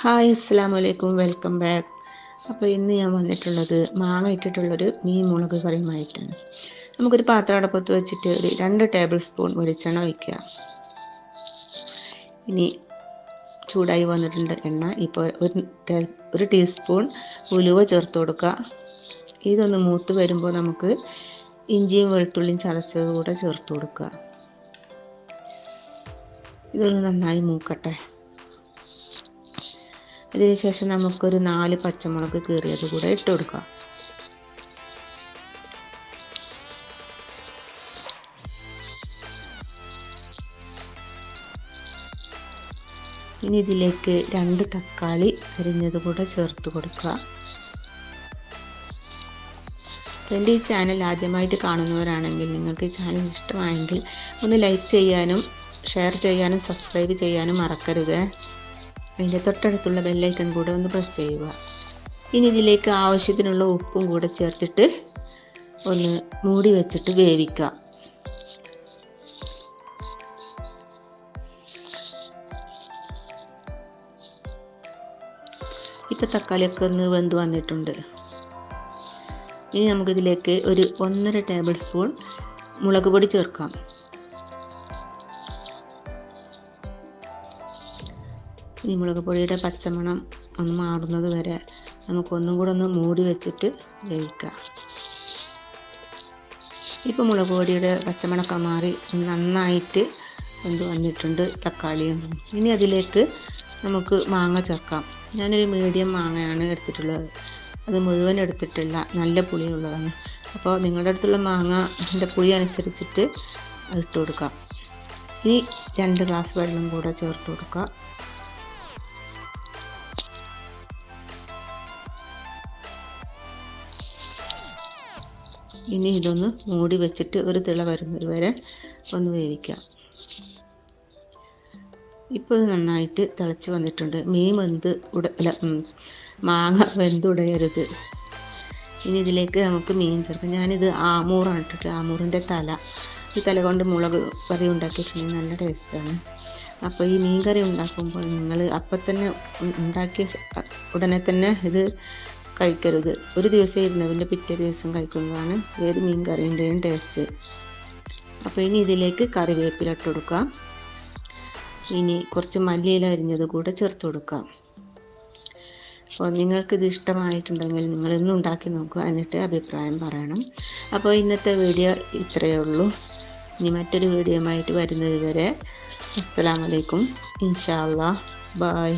Hi അസ്സലാമു അലൈക്കും, welcome back. അപ്പോൾ ഇന്ന് ഞാൻ വന്നിട്ടുള്ളത് മാങ്ങ ഇട്ടിട്ടുള്ളൊരു മീൻ മുളക് കറിയുമായിട്ടാണ്. നമുക്കൊരു പാത്രം അടുപ്പത്ത് വെച്ചിട്ട് ഒരു 2 ടേബിൾ സ്പൂൺ വെളിച്ചെണ്ണ ഒഴിക്കുക. ഇനി ചൂടായി വന്നിട്ടുണ്ട് എണ്ണ. ഇപ്പോൾ ഒരു ടീസ്പൂൺ ഉലുവ ചേർത്ത് കൊടുക്കുക. ഇതൊന്ന് മൂത്ത് വരുമ്പോൾ നമുക്ക് ഇഞ്ചിയും വെളുത്തുള്ളിയും ചതച്ചത് കൂടെ ചേർത്ത് കൊടുക്കുക. ഇതൊന്ന് നന്നായി മൂക്കട്ടെ. അതിനുശേഷം നമുക്കൊരു 4 പച്ചമുളക് കീറിയത് കൂടെ ഇട്ട് കൊടുക്കാം. ഇനി ഇതിലേക്ക് 2 തക്കാളി കൂടെ ചേർത്ത് കൊടുക്കുക. എൻ്റെ ഈ ചാനൽ ആദ്യമായിട്ട് കാണുന്നവരാണെങ്കിൽ നിങ്ങൾക്ക് ഈ ചാനൽ ഇഷ്ടമായെങ്കിൽ ഒന്ന് ലൈക്ക് ചെയ്യാനും ഷെയർ ചെയ്യാനും സബ്സ്ക്രൈബ് ചെയ്യാനും മറക്കരുത്. അതിൻ്റെ തൊട്ടടുത്തുള്ള ബെല്ലൈക്കൺ കൂടെ ഒന്ന് പ്രസ് ചെയ്യുക. ഇനി ഇതിലേക്ക് ആവശ്യത്തിനുള്ള ഉപ്പും കൂടെ ചേർത്തിട്ട് ഒന്ന് മൂടി വെച്ചിട്ട് വേവിക്കുക. ഇപ്പോൾ തക്കാളിയൊക്കെ ഒന്ന് വെന്ത് വന്നിട്ടുണ്ട്. ഇനി നമുക്കിതിലേക്ക് ഒരു 1.5 ടേബിൾ സ്പൂൺ മുളക് പൊടി ചേർക്കാം. ഈ മുളക് പൊടിയുടെ പച്ചമണം ഒന്ന് മാറുന്നത് വരെ നമുക്കൊന്നും കൂടെ ഒന്ന് മൂടി വെച്ചിട്ട് വേവിക്കാം. ഇപ്പോൾ മുളക് പൊടിയുടെ പച്ചമണമൊക്കെ മാറി നന്നായിട്ട് വെന്ത് വന്നിട്ടുണ്ട് തക്കാളിയും. ഇനി അതിലേക്ക് നമുക്ക് മാങ്ങ ചേർക്കാം. ഞാനൊരു മീഡിയം മാങ്ങയാണ് എടുത്തിട്ടുള്ളത്. അത് മുഴുവൻ എടുത്തിട്ടില്ല, നല്ല പുളിയുള്ളതാണ്. അപ്പോൾ നിങ്ങളുടെ അടുത്തുള്ള മാങ്ങൻ്റെ പുളി അനുസരിച്ചിട്ട് ഇട്ട് കൊടുക്കാം. ഇനി 2 ഗ്ലാസ് വെള്ളം കൂടെ ചേർത്ത് കൊടുക്കുക. ഇനി ഇതൊന്ന് മൂടി വെച്ചിട്ട് ഒരു തിള വരുന്നത് വരെ ഒന്ന് വേവിക്കാം. ഇപ്പോൾ ഇത് നന്നായിട്ട് തിളച്ച് വന്നിട്ടുണ്ട്. മാങ്ങ വെന്തുടയരുത്. ഇനി ഇതിലേക്ക് നമുക്ക് മീൻ ചേർക്കാം. ഞാനിത് ആമൂറാണ് ഇട്ടിട്ട്, ആമൂറിൻ്റെ തല. ഈ തല കൊണ്ട് മുളക് കറി ഉണ്ടാക്കിയിട്ടുണ്ടെങ്കിൽ നല്ല ടേസ്റ്റാണ്. അപ്പോൾ ഈ മീൻ കറി ഉണ്ടാക്കുമ്പോൾ നിങ്ങൾ അപ്പം തന്നെ ഉണ്ടാക്കിയ ഉടനെ തന്നെ ഇത് കഴിക്കരുത്. ഒരു ദിവസം ഇരുന്നതിൻ്റെ പിറ്റേ ദിവസം കഴിക്കുന്നതാണ് ഏത് മീൻ കറീൻ്റെയും ടേസ്റ്റ്. അപ്പോൾ ഇനി ഇതിലേക്ക് കറിവേപ്പില ഇട്ട് കൊടുക്കാം. ഇനി കുറച്ച് മല്ലിയില അരിഞ്ഞത് കൂടെ ചേർത്ത് കൊടുക്കാം. അപ്പോൾ നിങ്ങൾക്കിത് ഇഷ്ടമായിട്ടുണ്ടെങ്കിൽ നിങ്ങളിന്ന് ഉണ്ടാക്കി നോക്കുക, എന്നിട്ട് അഭിപ്രായം പറയണം. അപ്പോൾ ഇന്നത്തെ വീഡിയോ ഇത്രയേ ഉള്ളൂ. ഇനി മറ്റൊരു വീഡിയോയുമായിട്ട് വരുന്നത് വരെ അസ്സലാമു അലൈക്കും. ഇൻഷാ അല്ലാഹ്, ബൈ.